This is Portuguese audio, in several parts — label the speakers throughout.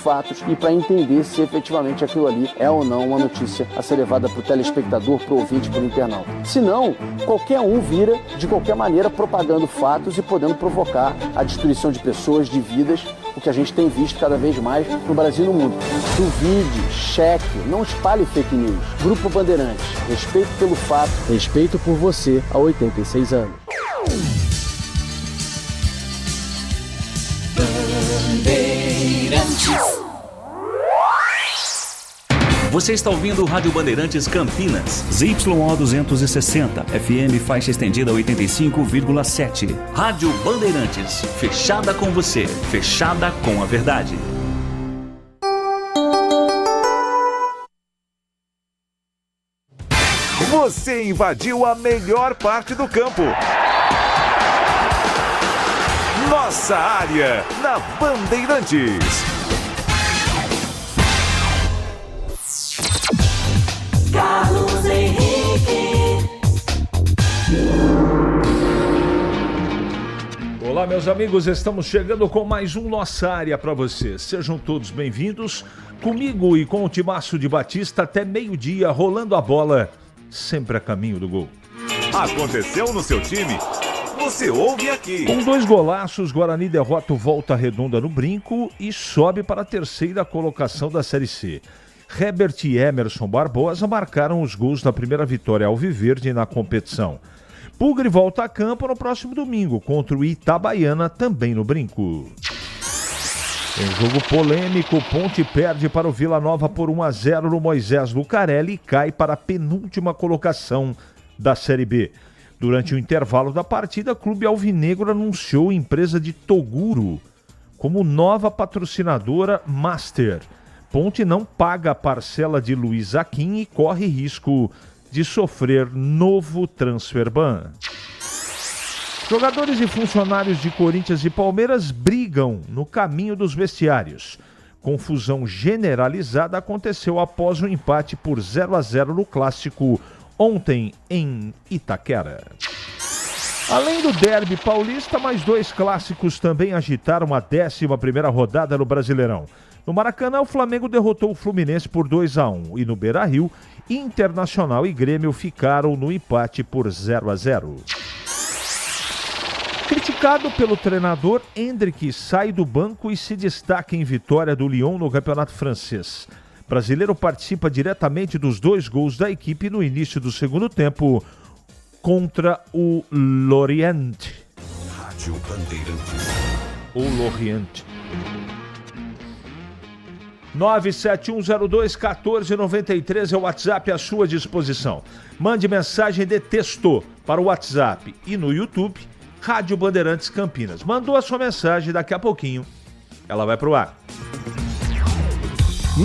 Speaker 1: fatos e para entender se efetivamente aquilo ali é ou não uma notícia a ser levada para o telespectador, para o ouvinte, para o internauta. Se não, qualquer um vira, de qualquer maneira, propagando fatos e podendo provocar a destruição de pessoas, de vidas, o que a gente tem visto cada vez mais no Brasil e no mundo. Duvide, cheque, não espalhe fake news. Grupo Bandeirantes, respeito pelo fato, respeito por você há 86 anos.
Speaker 2: Você está ouvindo o Rádio Bandeirantes Campinas, ZYO 260, FM faixa estendida 85,7. Rádio Bandeirantes, fechada com você, fechada com a verdade.
Speaker 3: Você invadiu a melhor parte do campo. Nossa área, na Bandeirantes.
Speaker 4: Carlos Henrique.
Speaker 5: Olá, meus amigos, estamos chegando com mais um Nossa Área para você. Sejam todos bem-vindos. Comigo e com o Timaço de Batista até meio-dia, rolando a bola, sempre a caminho do gol.
Speaker 3: Aconteceu no seu time? Você ouve aqui.
Speaker 5: Com 2 golaços, Guarani derrota o Volta Redonda no Brinco e sobe para a 3ª colocação da Série C. Herbert e Emerson Barbosa marcaram os gols da primeira vitória alviverde na competição. Bugre volta a campo no próximo domingo contra o Itabaiana, também no Brinco. Em jogo polêmico, Ponte perde para o Vila Nova por 1-0 no Moisés Lucarelli e cai para a penúltima colocação da Série B. Durante o intervalo da partida, o Clube Alvinegro anunciou a empresa de Toguro como nova patrocinadora Master. Ponte não paga a parcela de Luiz Aquim e corre risco de sofrer novo transfer ban. Jogadores e funcionários de Corinthians e Palmeiras brigam no caminho dos vestiários. Confusão generalizada aconteceu após o empate por 0-0 no clássico ontem em Itaquera. Além do derby paulista, mais 2 clássicos também agitaram a 11ª rodada no Brasileirão. No Maracanã, o Flamengo derrotou o Fluminense por 2-1 e no Beira-Rio, Internacional e Grêmio ficaram no empate por 0-0. Criticado pelo treinador, Hendrick sai do banco e se destaca em vitória do Lyon no campeonato francês. O brasileiro participa diretamente dos 2 gols da equipe no início do segundo tempo contra o Lorient.
Speaker 3: Rádio Bandeirantes.
Speaker 5: O Lorient. 971021493 é o WhatsApp à sua disposição. Mande mensagem de texto para o WhatsApp e no YouTube, Rádio Bandeirantes Campinas. Mandou a sua mensagem, daqui a pouquinho ela vai pro ar.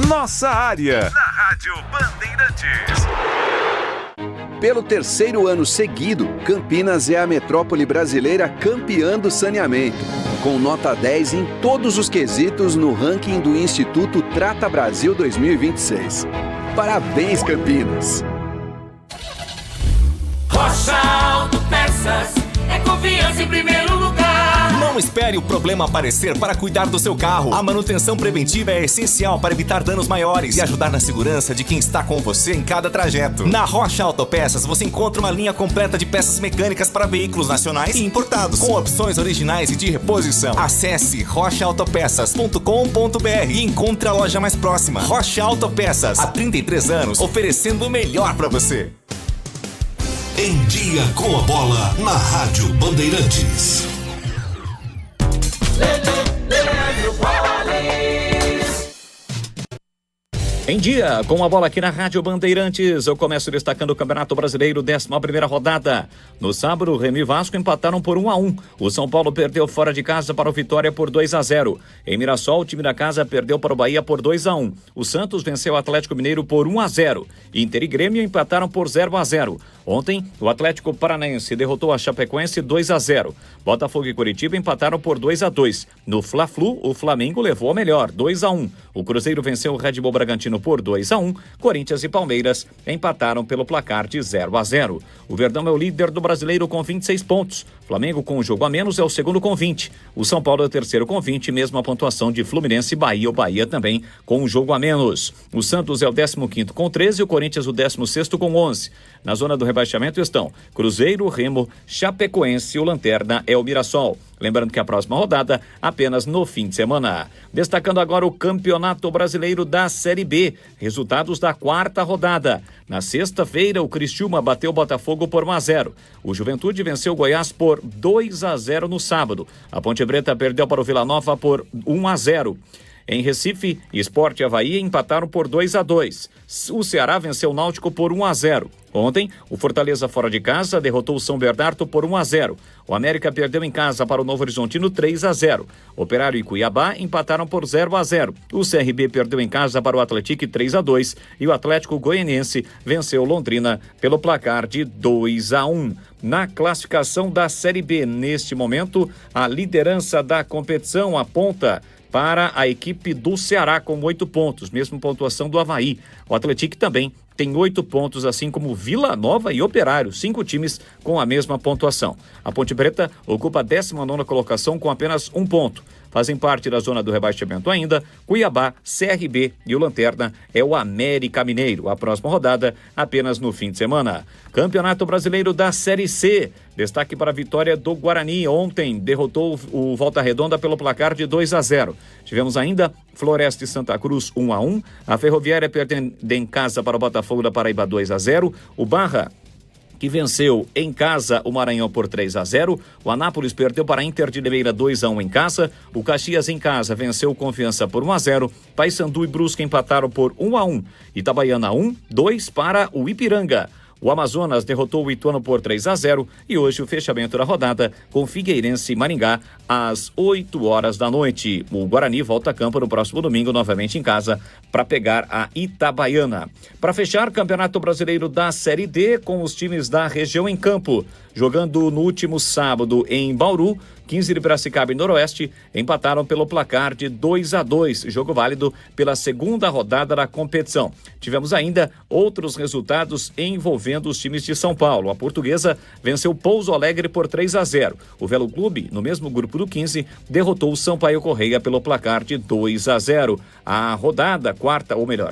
Speaker 3: Nossa área, na Rádio Bandeirantes.
Speaker 6: Pelo 3º ano seguido, Campinas é a metrópole brasileira campeã do saneamento, com nota 10 em todos os quesitos no ranking do Instituto Trata Brasil 2026. Parabéns, Campinas!
Speaker 4: Rocha Autopeças é confiança em primeiro lugar.
Speaker 7: Não espere o problema aparecer para cuidar do seu carro. A manutenção preventiva é essencial para evitar danos maiores e ajudar na segurança de quem está com você em cada trajeto. Na Rocha Autopeças você encontra uma linha completa de peças mecânicas para veículos nacionais e importados, com opções originais e de reposição. Acesse rochaautopeças.com.br e encontre a loja mais próxima. Rocha Autopeças, há 33 anos, oferecendo o melhor para você.
Speaker 8: Em Dia com a Bola, na Rádio Bandeirantes.
Speaker 9: Em Dia com a Bola aqui na Rádio Bandeirantes. Eu começo destacando o Campeonato Brasileiro, 11ª rodada. No sábado, Remo e Vasco empataram por 1-1. O São Paulo perdeu fora de casa para o Vitória por 2-0. Em Mirassol, o time da casa perdeu para o Bahia por 2-1. O Santos venceu o Atlético Mineiro por 1-0. Inter e Grêmio empataram por 0-0. Ontem, o Atlético Paranaense derrotou a Chapecoense 2-0. Botafogo e Coritiba empataram por 2-2. No Fla-Flu, o Flamengo levou a melhor, 2-1. O Cruzeiro venceu o Red Bull Bragantino por 2-1. Corinthians e Palmeiras empataram pelo placar de 0-0. O Verdão é o líder do Brasileiro com 26 pontos. Flamengo, com um jogo a menos, é o segundo com 20. O São Paulo é o terceiro com 20, mesma pontuação de Fluminense e Bahia. O Bahia também com um jogo a menos. O Santos é o 15º com 13 e o Corinthians o 16º com 11. Na zona do rebaixamento estão Cruzeiro, Remo, Chapecoense e o Lanterna é o Mirassol. Lembrando que a próxima rodada apenas no fim de semana. Destacando agora o Campeonato Brasileiro da Série B. Resultados da quarta rodada. Na sexta-feira, o Criciúma bateu o Botafogo por 1-0. O Juventude venceu o Goiás por 2-0 no sábado. A Ponte Preta perdeu para o Vila Nova por 1-0. Em Recife, Sport e Avaí empataram por 2-2. O Ceará venceu o Náutico por 1-0. Ontem, o Fortaleza fora de casa derrotou o São Bernardo por 1-0. O América perdeu em casa para o Novo Horizontino 3-0. Operário e Cuiabá empataram por 0-0. O CRB perdeu em casa para o Atlético 3-2 e o Atlético Goianiense venceu Londrina pelo placar de 2-1. Na classificação da Série B, neste momento, a liderança da competição aponta para a equipe do Ceará com 8 pontos, mesma pontuação do Avaí. O Atlético também tem 8 pontos, assim como Vila Nova e Operário, 5 times com a mesma pontuação. A Ponte Preta ocupa a 19ª colocação com apenas 1 ponto. Fazem parte da zona do rebaixamento ainda Cuiabá, CRB e o Lanterna é o América Mineiro. A próxima rodada apenas no fim de semana. Campeonato Brasileiro da Série C. Destaque para a vitória do Guarani. Ontem derrotou o Volta Redonda pelo placar de 2-0. Tivemos ainda Floresta e Santa Cruz 1-1. A Ferroviária perdendo em casa para o Botafogo da Paraíba 2-0. O Barra, que venceu em casa o Maranhão por 3-0. O Anápolis perdeu para a Inter de Limeira 2-1 em casa. O Caxias em casa venceu o Confiança por 1-0. Paysandu e Brusque empataram por 1-1. Itabaiana 1-2 para o Ipiranga. O Amazonas derrotou o Ituano por 3-0 e hoje o fechamento da rodada com Figueirense e Maringá às 8 horas da noite. O Guarani volta a campo no próximo domingo, novamente em casa, para pegar a Itabaiana. Para fechar, Campeonato Brasileiro da Série D com os times da região em campo. Jogando no último sábado em Bauru, 15 de Piracicaba e Noroeste empataram pelo placar de 2-2, jogo válido pela segunda rodada da competição. Tivemos ainda outros resultados envolvendo os times de São Paulo. A Portuguesa venceu Pouso Alegre por 3-0. O Velo Clube, no mesmo grupo do 15, derrotou o Sampaio Correia pelo placar de 2-0. A rodada,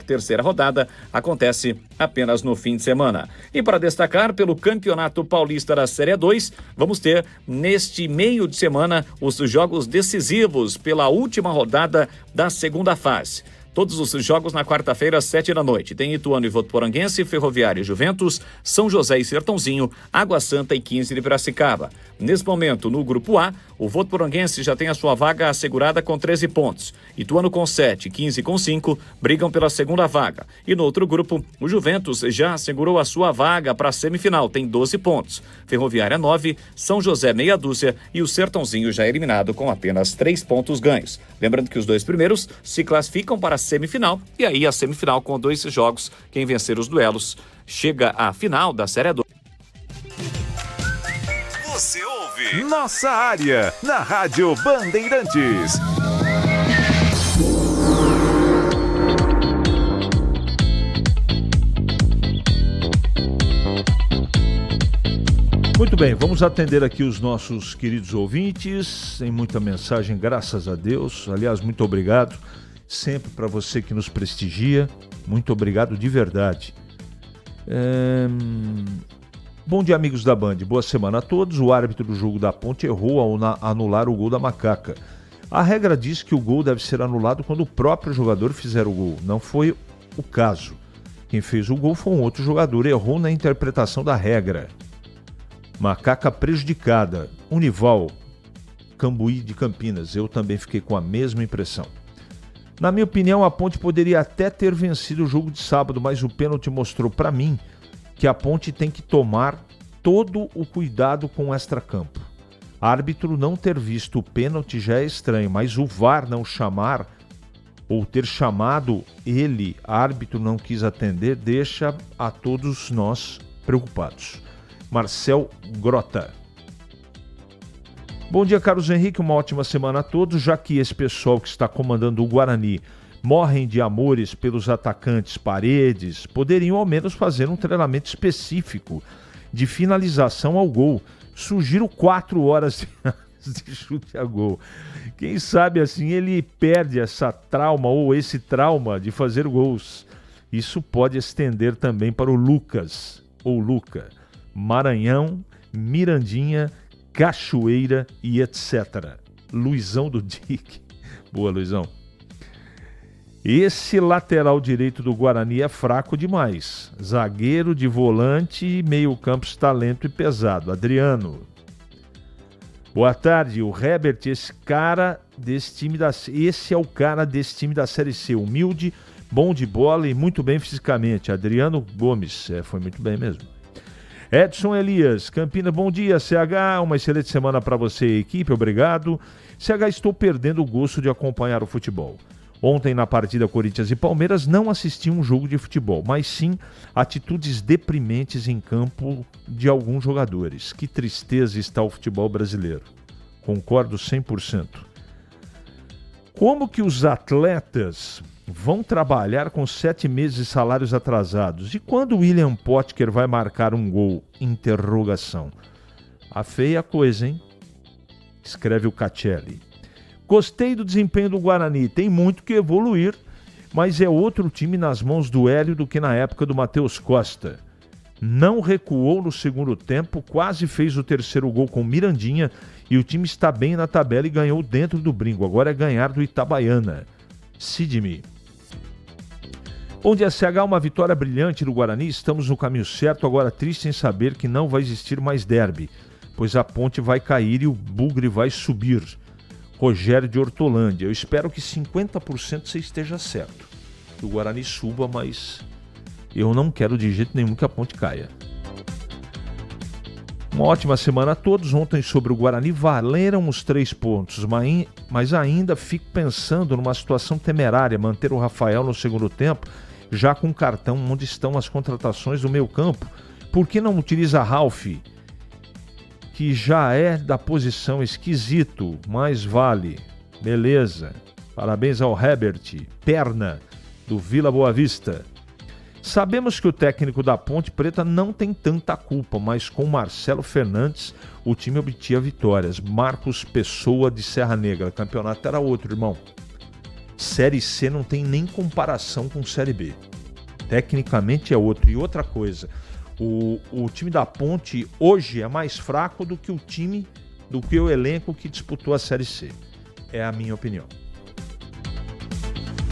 Speaker 9: terceira rodada, acontece apenas no fim de semana. E para destacar pelo Campeonato Paulista da Série 2, vamos ter neste meio de semana os jogos decisivos pela última rodada da segunda fase. Todos os jogos na quarta-feira, às 7 da noite. Tem Ituano e Votuporanguense, Ferroviária e Juventus, São José e Sertãozinho, Água Santa e 15 de Piracicaba. Nesse momento, no Grupo A, o Votuporanguense já tem a sua vaga assegurada com 13 pontos. Ituano com 7, 15 com 5, brigam pela segunda vaga. E no outro grupo, o Juventus já assegurou a sua vaga para a semifinal, tem 12 pontos. Ferroviária 9, São José meia dúzia e o Sertãozinho já eliminado com apenas 3 pontos ganhos. Lembrando que os 2 primeiros se classificam para a semifinal e aí a semifinal com 2 jogos, quem vencer os duelos chega à final da Série 2.
Speaker 3: Você ouve Nossa Área na Rádio Bandeirantes.
Speaker 5: Muito bem, vamos atender aqui os nossos queridos ouvintes. Tem muita mensagem, graças a Deus. Aliás, muito obrigado sempre para você que nos prestigia. Muito obrigado de verdade. Bom dia, amigos da Band. Boa semana a todos. O árbitro do jogo da Ponte errou ao anular o gol da Macaca. A regra diz que o gol deve ser anulado quando o próprio jogador fizer o gol. Não foi o caso. Quem fez o gol foi um outro jogador. Errou na interpretação da regra. Macaca prejudicada. Unival, Cambuí de Campinas. Eu também fiquei com a mesma impressão. Na minha opinião, a Ponte poderia até ter vencido o jogo de sábado, mas o pênalti mostrou para mim que a Ponte tem que tomar todo o cuidado com o extracampo. Árbitro não ter visto o pênalti já é estranho, mas o VAR não chamar ou ter chamado ele, árbitro não quis atender, deixa a todos nós preocupados. Marcel Grota. Bom dia, Carlos Henrique, uma ótima semana a todos, já que esse pessoal que está comandando o Guarani morrem de amores pelos atacantes Paredes, poderiam ao menos fazer um treinamento específico de finalização ao gol. Sugiro 4 horas de chute a gol. Quem sabe assim ele perde essa trauma ou esse trauma de fazer gols. Isso pode estender também para o Lucas, ou Luca, Maranhão, Mirandinha, Cachoeira e etc. Luizão do Dick. Boa, Luizão. Esse lateral direito do Guarani é fraco demais. Zagueiro de volante, meio campo está lento e pesado. Adriano. Boa tarde, o Herbert, esse é o cara desse time da Série C. Humilde, bom de bola e muito bem fisicamente. Adriano Gomes, foi muito bem mesmo. Edson Elias, Campinas, bom dia, CH, uma excelente semana para você e equipe, obrigado. CH, estou perdendo o gosto de acompanhar o futebol. Ontem, na partida Corinthians e Palmeiras, não assisti um jogo de futebol, mas sim atitudes deprimentes em campo de alguns jogadores. Que tristeza está o futebol brasileiro. Concordo 100%. Como que os atletas vão trabalhar com 7 meses de salários atrasados? E quando o William Potker vai marcar um gol? Interrogação. A feia coisa, hein? Escreve o Caccelli. Gostei do desempenho do Guarani, tem muito que evoluir, mas é outro time nas mãos do Hélio do que na época do Matheus Costa. Não recuou no segundo tempo, quase fez o terceiro gol com Mirandinha e o time está bem na tabela e ganhou dentro do brinco. Agora é ganhar do Itabaiana. Sidney. Bom dia, CH, uma vitória brilhante do Guarani, estamos no caminho certo, agora triste em saber que não vai existir mais derby, pois a ponte vai cair e o bugre vai subir. Rogério de Hortolândia. Eu espero que 50% você esteja certo. Que o Guarani suba, mas eu não quero de jeito nenhum que a ponte caia. Uma ótima semana a todos. Ontem sobre o Guarani valeram os 3 pontos, mas ainda fico pensando numa situação temerária, manter o Rafael no segundo tempo, já com cartão onde estão as contratações do meio campo. Por que não utiliza Ralf, que já é da posição esquisito, mas vale. Beleza. Parabéns ao Herbert, perna, do Vila Boa Vista. Sabemos que o técnico da Ponte Preta não tem tanta culpa, mas com Marcelo Fernandes o time obtinha vitórias. Marcos Pessoa de Serra Negra. O campeonato era outro, irmão. Série C não tem nem comparação com Série B. Tecnicamente é outro. E outra coisa... O time da Ponte hoje é mais fraco do que o elenco que disputou a Série C. É a minha opinião.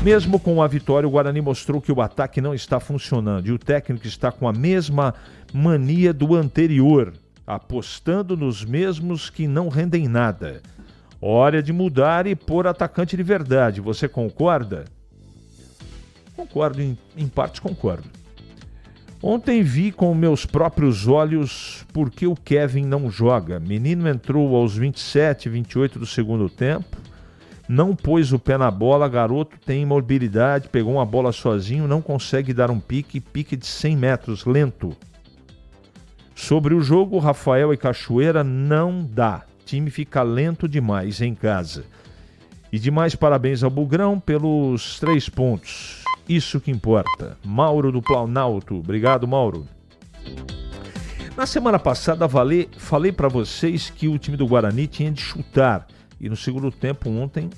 Speaker 5: Mesmo com a vitória, o Guarani mostrou que o ataque não está funcionando e o técnico está com a mesma mania do anterior, apostando nos mesmos que não rendem nada. Hora de mudar e pôr atacante de verdade. Você concorda? Concordo, em partes concordo. Ontem vi com meus próprios olhos por que o Kevin não joga. Menino entrou aos 27, 28 do segundo tempo, não pôs o pé na bola, garoto tem imobilidade, pegou uma bola sozinho, não consegue dar um pique de 100 metros, lento. Sobre o jogo, Rafael e Cachoeira não dá, time fica lento demais em casa. E demais parabéns ao Bugrão pelos 3 pontos. Isso que importa. Mauro do Planalto. Obrigado, Mauro. Na semana passada falei para vocês que o time do Guarani tinha de chutar. E no segundo tempo ontem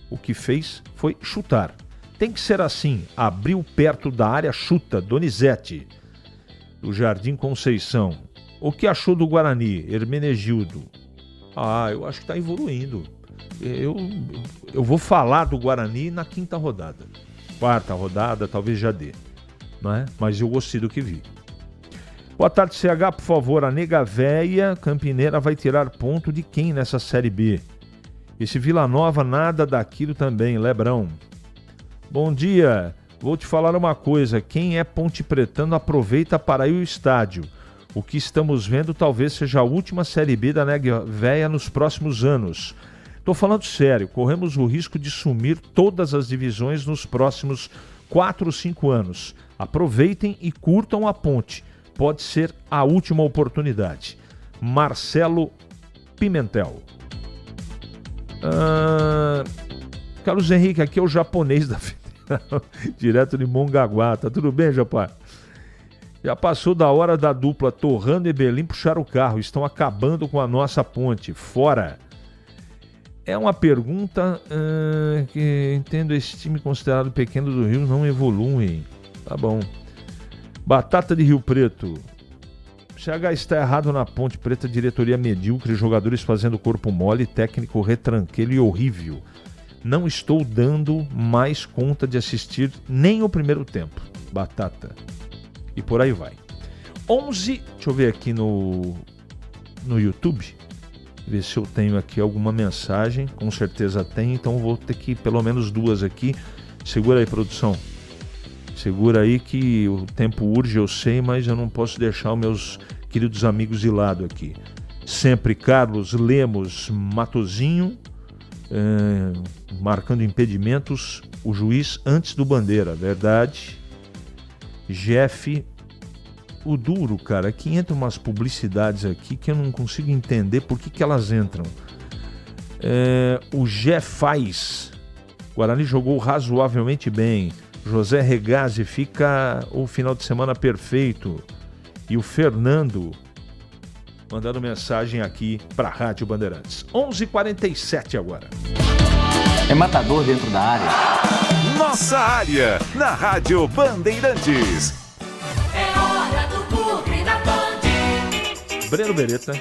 Speaker 5: o que fez foi chutar. Tem que ser assim. Abriu perto da área, chuta. Donizete, do Jardim Conceição. O que achou do Guarani? Hermenegildo. Eu acho que está evoluindo. Eu vou falar do Guarani na 5ª rodada. 4ª rodada, talvez já dê, não é? Mas eu gostei do que vi. Boa tarde, CH, por favor. A nega véia campineira vai tirar ponto de quem nessa Série B? Esse Vila Nova, nada daquilo também, Lebrão. Bom dia. Vou te falar uma coisa. Quem é ponte pretano aproveita para ir ao estádio. O que estamos vendo talvez seja a última Série B da nega véia nos próximos anos. Estou falando sério, corremos o risco de sumir todas as divisões nos próximos 4 ou 5 anos. Aproveitem e curtam a ponte. Pode ser a última oportunidade. Marcelo Pimentel. Carlos Henrique, aqui é o japonês da Federação. Direto de Mongaguá. Tá tudo bem, Japá? Já passou da hora da dupla Torrano e Belim puxar o carro. Estão acabando com a nossa ponte. Fora. É uma pergunta que entendo, esse time considerado pequeno do Rio não evolui. Tá bom. Batata de Rio Preto. CH está errado na Ponte Preta, diretoria medíocre, jogadores fazendo corpo mole, técnico retranqueiro e horrível. Não estou dando mais conta de assistir nem o primeiro tempo. Batata. E por aí vai. 11, deixa eu ver aqui no YouTube. Ver se eu tenho aqui alguma mensagem. Com certeza tem, então vou ter que pelo menos duas aqui. Segura aí, produção. Segura aí que o tempo urge, eu sei, mas eu não posso deixar os meus queridos amigos de lado aqui. Sempre Carlos Lemos Matozinho, marcando impedimentos, o juiz antes do Bandeira, verdade. Jeff, o duro, cara, que entra umas publicidades aqui que eu não consigo entender por que elas entram. O Jeff Faz, Guarani jogou razoavelmente bem. José Regazzi, fica o final de semana perfeito. E o Fernando mandando mensagem aqui para a Rádio Bandeirantes. 11h47 agora.
Speaker 10: É matador dentro da área.
Speaker 3: Nossa área, na Rádio Bandeirantes.
Speaker 4: É hora do Bugre da Band.
Speaker 5: Breno Beretta.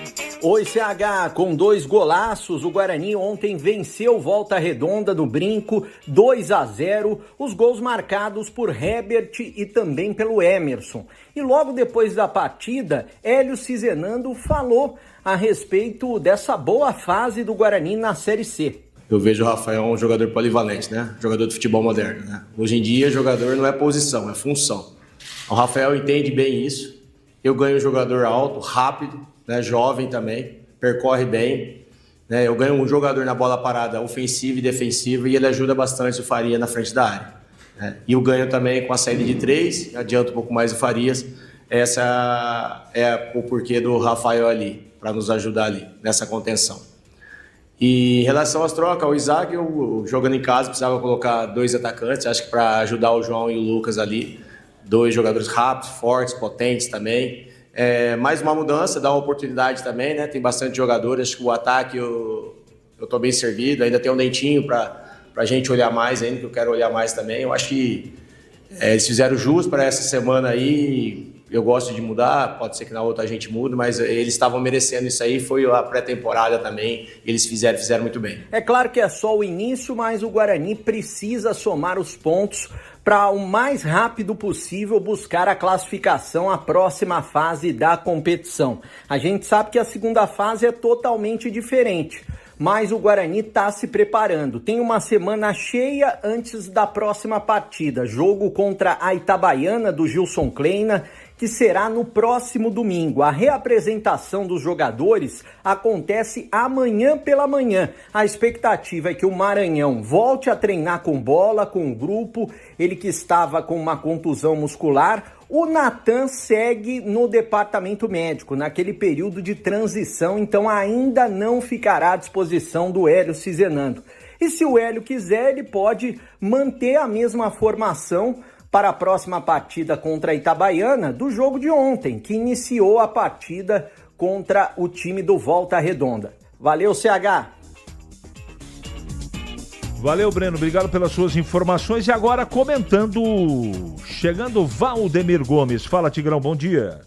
Speaker 11: Oi, CH, com 2 golaços, o Guarani ontem venceu Volta Redonda no Brinco, 2-0, os gols marcados por Herbert e também pelo Emerson. E logo depois da partida, Hélio Cizenando falou a respeito dessa boa fase do Guarani na Série C.
Speaker 12: Eu vejo o Rafael um jogador polivalente, né? Jogador de futebol moderno, né? Hoje em dia, jogador não é posição, é função. O Rafael entende bem isso. Eu ganho um jogador alto, rápido, né, jovem também, percorre bem, né, eu ganho um jogador na bola parada ofensiva e defensiva e ele ajuda bastante o Faria na frente da área, né, e eu ganho também com a saída de 3, adianta um pouco mais o Farias, essa é o porquê do Rafael ali, para nos ajudar ali, nessa contenção. E em relação às trocas, o Isaac, eu jogando em casa, precisava colocar 2 atacantes, acho que para ajudar o João e o Lucas ali, 2 jogadores rápidos, fortes, potentes também. Mais uma mudança, dá uma oportunidade também, né? Tem bastante jogadores, acho que o ataque eu tô bem servido, ainda tem um dentinho pra gente olhar mais ainda, que eu quero olhar mais também. Eu acho que eles fizeram jus para essa semana aí, eu gosto de mudar, pode ser que na outra a gente mude, mas eles estavam merecendo isso aí, foi a pré-temporada também, eles fizeram muito bem.
Speaker 11: É claro que é só o início, mas o Guarani precisa somar os pontos para o mais rápido possível buscar a classificação à próxima fase da competição. A gente sabe que a segunda fase é totalmente diferente, mas o Guarani está se preparando. Tem uma semana cheia antes da próxima partida, jogo contra a Itabaiana do Gilson Kleina, que será no próximo domingo. A reapresentação dos jogadores acontece amanhã pela manhã. A expectativa é que o Maranhão volte a treinar com bola, com o grupo, ele que estava com uma contusão muscular. O Natan segue no departamento médico, naquele período de transição, então ainda não ficará à disposição do Hélio Cizenando. E se o Hélio quiser, ele pode manter a mesma formação para a próxima partida contra a Itabaiana do jogo de ontem, que iniciou a partida contra o time do Volta Redonda. Valeu, CH!
Speaker 5: Valeu, Breno, obrigado pelas suas informações. E agora comentando, chegando Valdemir Gomes. Fala, Tigrão, bom dia.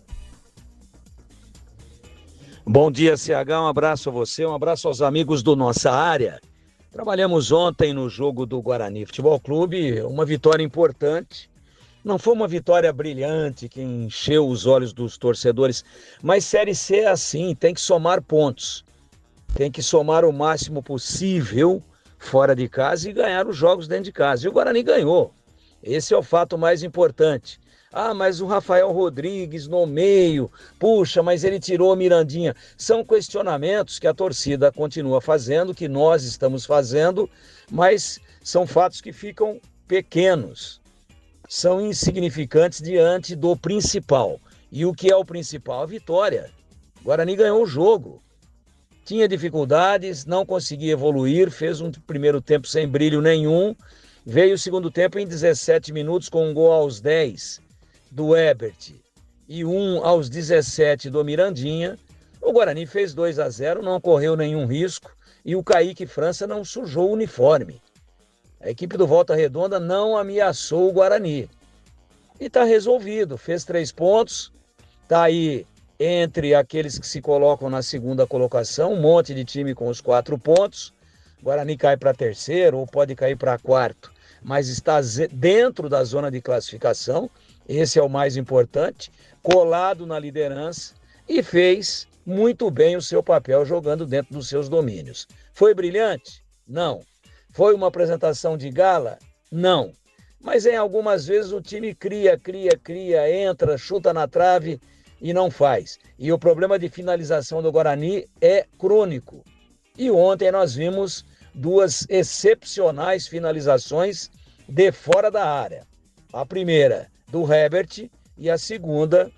Speaker 13: Bom dia, CH, um abraço a você, um abraço aos amigos do Nossa Área. Trabalhamos ontem no jogo do Guarani Futebol Clube, uma vitória importante. Não foi uma vitória brilhante que encheu os olhos dos torcedores, mas Série C é assim, tem que somar pontos. Tem que somar o máximo possível fora de casa e ganhar os jogos dentro de casa. E o Guarani ganhou. Esse é o fato mais importante. Ah, mas o Rafael Rodrigues no meio, puxa, mas ele tirou a Mirandinha. São questionamentos que a torcida continua fazendo, que nós estamos fazendo, mas são fatos que ficam pequenos, são insignificantes diante do principal. E o que é o principal? A vitória. O Guarani ganhou o jogo. Tinha dificuldades, não conseguia evoluir, fez um primeiro tempo sem brilho nenhum. Veio o segundo tempo em 17 minutos com um gol aos 10 do Ebert e um aos 17 do Mirandinha. O Guarani fez 2-0, não correu nenhum risco e o Kaique França não sujou o uniforme. A equipe do Volta Redonda não ameaçou o Guarani. E está resolvido, fez 3 pontos, está aí entre aqueles que se colocam na segunda colocação, um monte de time com os 4 pontos. O Guarani cai para terceiro ou pode cair para quarto, mas está dentro da zona de classificação, esse é o mais importante, colado na liderança e fez muito bem o seu papel jogando dentro dos seus domínios. Foi brilhante? Não. Foi uma apresentação de gala? Não. Mas em algumas vezes o time cria, entra, chuta na trave e não faz. E o problema de finalização do Guarani é crônico. E ontem nós vimos 2 excepcionais finalizações de fora da área. A primeira do Herbert e a segunda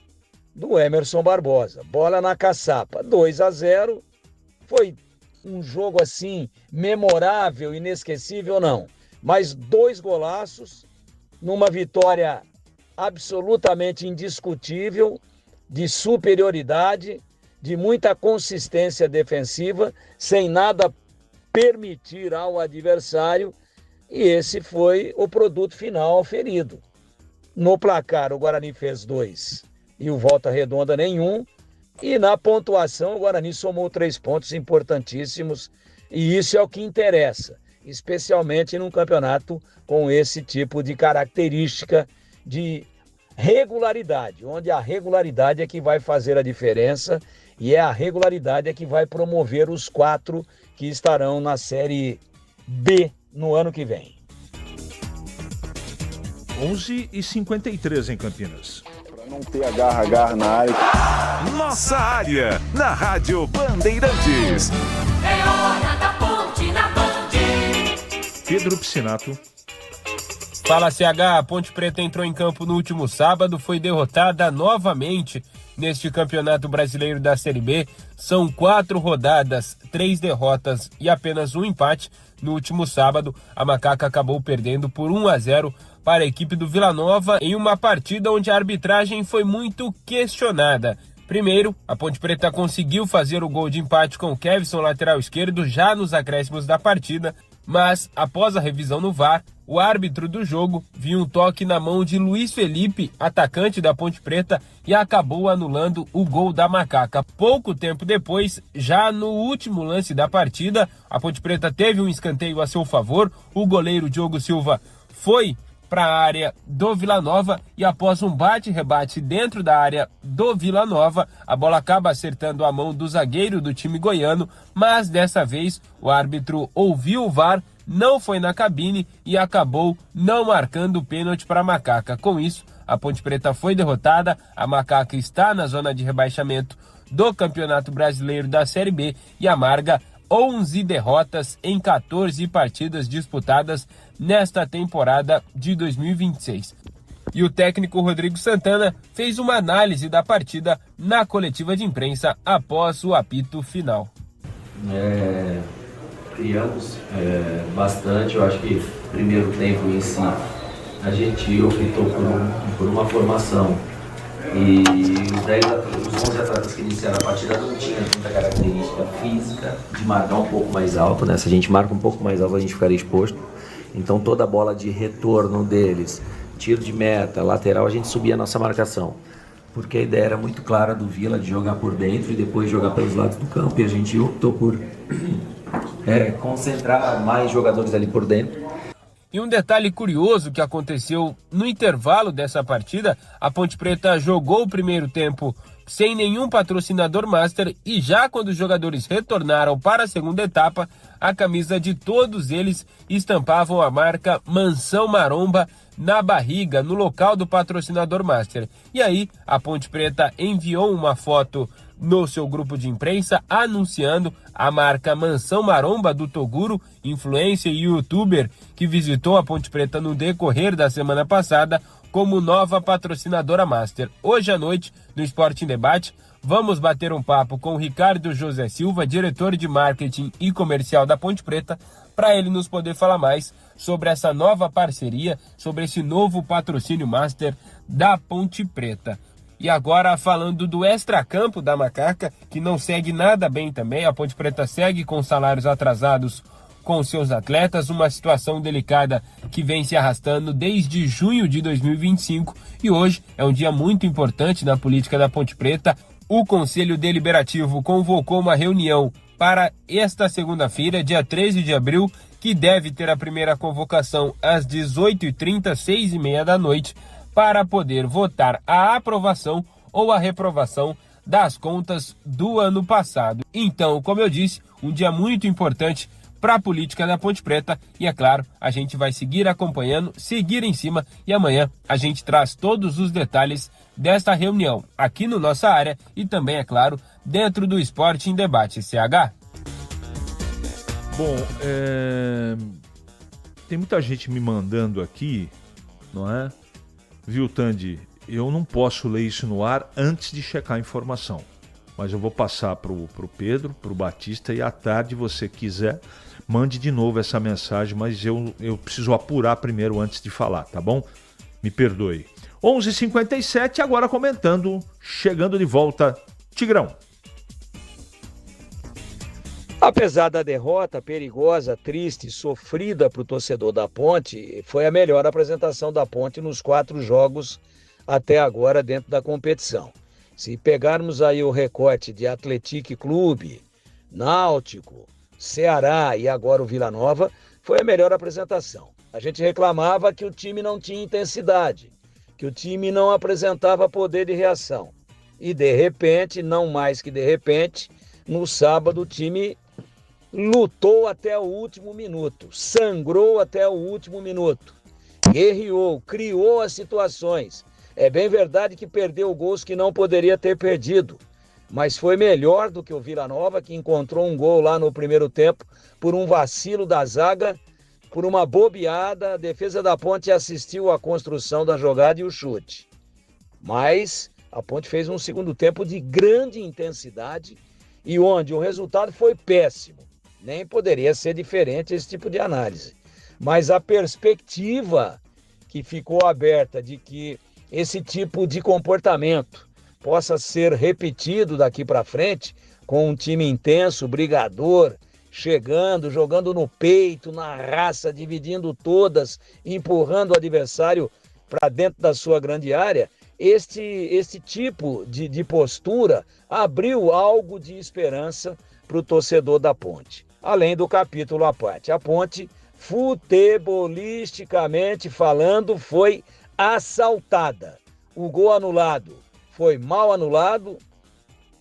Speaker 13: do Emerson Barbosa. Bola na caçapa, 2-0. Foi um jogo assim memorável, inesquecível, não. Mas 2 golaços numa vitória absolutamente indiscutível, de superioridade, de muita consistência defensiva, sem nada permitir ao adversário, e esse foi o produto final auferido. No placar, o Guarani fez 2 e o Volta Redonda nenhum, e na pontuação o Guarani somou 3 pontos importantíssimos, e isso é o que interessa, especialmente num campeonato com esse tipo de característica de regularidade, onde a regularidade é que vai fazer a diferença e é a regularidade é que vai promover os 4 que estarão na Série B no ano que vem.
Speaker 5: 11h53 em Campinas.
Speaker 1: Para não ter agarra na área.
Speaker 3: Nossa área, na Rádio Bandeirantes.
Speaker 4: É hora da ponte na Band.
Speaker 5: Pedro Piscinato.
Speaker 14: Fala CH, a Ponte Preta entrou em campo no último sábado, foi derrotada novamente neste Campeonato Brasileiro da Série B. São 4 rodadas, 3 derrotas e apenas um empate. No último sábado, a Macaca acabou perdendo por 1-0 para a equipe do Vila Nova em uma partida onde a arbitragem foi muito questionada. Primeiro, a Ponte Preta conseguiu fazer o gol de empate com o Kevson, lateral esquerdo, já nos acréscimos da partida, mas após a revisão no VAR, o árbitro do jogo viu um toque na mão de Luiz Felipe, atacante da Ponte Preta, e acabou anulando o gol da Macaca. Pouco tempo depois, já no último lance da partida, a Ponte Preta teve um escanteio a seu favor, o goleiro Diogo Silva foi para a área do Vila Nova e após um bate-rebate dentro da área do Vila Nova, a bola acaba acertando a mão do zagueiro do time goiano, mas dessa vez o árbitro ouviu o VAR, não foi na cabine e acabou não marcando o pênalti para a Macaca. Com isso, a Ponte Preta foi derrotada, a Macaca está na zona de rebaixamento do Campeonato Brasileiro da Série B e amarga 11 derrotas em 14 partidas disputadas nesta temporada de 2026. E o técnico Rodrigo Santana fez uma análise da partida na coletiva de imprensa após o apito final.
Speaker 15: Criamos bastante, eu acho que primeiro tempo em si a gente optou por uma formação e os 11 atletas que iniciaram a partida não tinham tanta característica física de marcar um pouco mais alto, né? Se a gente marca um pouco mais alto a gente ficaria exposto, então toda a bola de retorno deles, tiro de meta, lateral, a gente subia a nossa marcação, porque a ideia era muito clara do Vila de jogar por dentro e depois jogar pelos lados do campo, e a gente optou por concentrar mais jogadores ali por dentro.
Speaker 14: E um detalhe curioso que aconteceu no intervalo dessa partida, a Ponte Preta jogou o primeiro tempo sem nenhum patrocinador master e já quando os jogadores retornaram para a segunda etapa, a camisa de todos eles estampavam a marca Mansão Maromba na barriga, no local do patrocinador master. E aí, a Ponte Preta enviou uma foto no seu grupo de imprensa anunciando a marca Mansão Maromba do Toguro, influencer e youtuber que visitou a Ponte Preta no decorrer da semana passada, como nova patrocinadora master. Hoje à noite, no Esporte em Debate, vamos bater um papo com o Ricardo José Silva, diretor de marketing e comercial da Ponte Preta, para ele nos poder falar mais sobre essa nova parceria, sobre esse novo patrocínio master da Ponte Preta. E agora falando do extracampo da Macaca, que não segue nada bem também, a Ponte Preta segue com salários atrasados com seus atletas, uma situação delicada que vem se arrastando desde junho de 2025 e hoje é um dia muito importante na política da Ponte Preta. O Conselho Deliberativo convocou uma reunião para esta segunda-feira, dia 13 de abril, que deve ter a primeira convocação às 18h30, 6h30 da noite, para poder votar a aprovação ou a reprovação das contas do ano passado. Então, como eu disse, um dia muito importante para a política da Ponte Preta e, é claro, a gente vai seguir acompanhando, seguir em cima e amanhã a gente traz todos os detalhes desta reunião aqui no Nossa Área e também, é claro, dentro do Esporte em Debate. CH?
Speaker 5: Bom, tem muita gente me mandando aqui, não é? Viu, Tandy? Eu não posso ler isso no ar antes de checar a informação. Mas eu vou passar pro Pedro, pro Batista, e à tarde, você quiser, mande de novo essa mensagem, mas eu preciso apurar primeiro antes de falar, tá bom? Me perdoe. 11h57, agora comentando, chegando de volta, Tigrão.
Speaker 13: Apesar da derrota perigosa, triste, sofrida para o torcedor da Ponte, foi a melhor apresentação da Ponte nos 4 jogos até agora dentro da competição. Se pegarmos aí o recorte de Atlético Clube, Náutico, Ceará e agora o Vila Nova, foi a melhor apresentação. A gente reclamava que o time não tinha intensidade, que o time não apresentava poder de reação. E de repente, não mais que de repente, no sábado o time lutou até o último minuto, sangrou até o último minuto, guerreou, criou as situações. É bem verdade que perdeu gols que não poderia ter perdido, mas foi melhor do que o Vila Nova, que encontrou um gol lá no primeiro tempo por um vacilo da zaga, por uma bobeada. A defesa da Ponte assistiu à construção da jogada e o chute. Mas a Ponte fez um segundo tempo de grande intensidade e onde o resultado foi péssimo. Nem poderia ser diferente esse tipo de análise. Mas a perspectiva que ficou aberta de que esse tipo de comportamento possa ser repetido daqui para frente, com um time intenso, brigador, chegando, jogando no peito, na raça, dividindo todas, empurrando o adversário para dentro da sua grande área, este tipo de postura abriu algo de esperança para o torcedor da Ponte. Além do capítulo à parte. A Ponte, futebolisticamente falando, foi assaltada. O gol anulado foi mal anulado.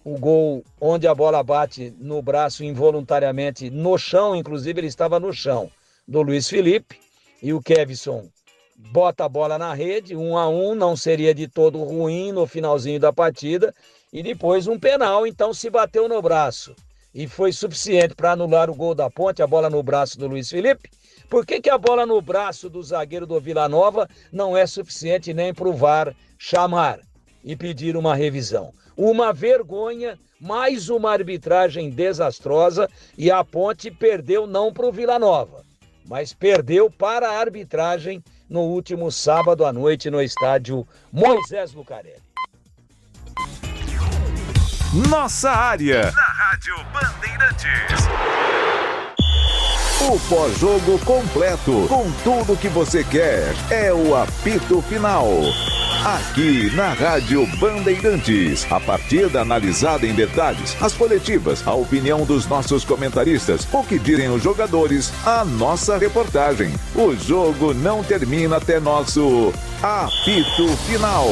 Speaker 13: O gol onde a bola bate no braço involuntariamente no chão, inclusive ele estava no chão, do Luiz Felipe. E o Kevson bota a bola na rede, 1-1, não seria de todo ruim no finalzinho da partida. E depois um penal, então se bateu no braço. E foi suficiente para anular o gol da Ponte, a bola no braço do Luiz Felipe. Por que a bola no braço do zagueiro do Vila Nova não é suficiente nem para o VAR chamar e pedir uma revisão? Uma vergonha, mais uma arbitragem desastrosa, e a Ponte perdeu não para o Vila Nova, mas perdeu para a arbitragem no último sábado à noite no estádio Moisés Lucarelli.
Speaker 3: Nossa Área, na Rádio Bandeirantes.
Speaker 16: O pós-jogo completo, com tudo que você quer, é o apito final. Aqui na Rádio Bandeirantes, a partida analisada em detalhes, as coletivas, a opinião dos nossos comentaristas, o que dizem os jogadores, a nossa reportagem. O jogo não termina até nosso apito final.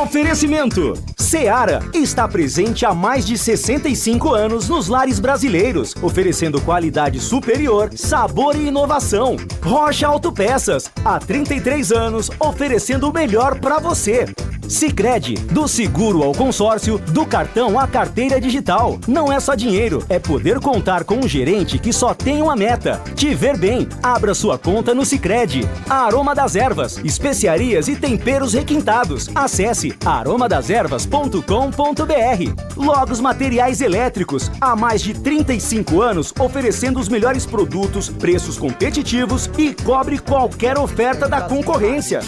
Speaker 17: Oferecimento: Seara está presente há mais de 65 anos nos lares brasileiros, oferecendo qualidade superior, sabor e inovação. Rocha Autopeças, há 33 anos, oferecendo o melhor para você. Sicredi, do seguro ao consórcio, do cartão à carteira digital. Não é só dinheiro, é poder contar com um gerente que só tem uma meta: te ver bem. Abra sua conta no Sicredi. Aroma das Ervas, especiarias e temperos requintados. Acesse aromadeservas.com.br. Logos Materiais Elétricos, há mais de 35 anos oferecendo os melhores produtos, preços competitivos e cobre qualquer oferta da concorrência.